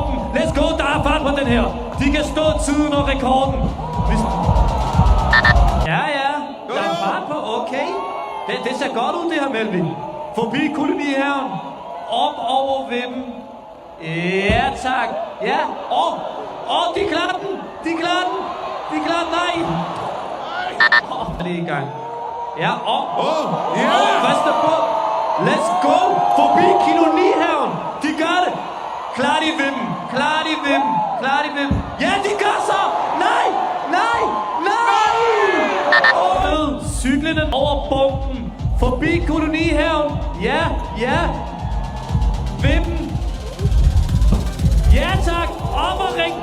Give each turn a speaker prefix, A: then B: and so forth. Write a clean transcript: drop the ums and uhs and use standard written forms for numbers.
A: bomben. Let's go, der er fart på den her. De kan stå tiden og rekorden. Ja, der er fart på, okay. Det ser godt ud, det her, Melvin. Forbi koloniherren. Op over Vimmen. Ja, tak. Ja, de klarer den. De klarer den, nej. Det er i gang. Ja, frister på. Let's go. Forbi koloniherren. De gør det. Klar de Vimmen. Ja, de gør så. Nej. Cyklen over bomben. Forbi koloniherren. Ja. Vimmen. Ja tak. Om og ring.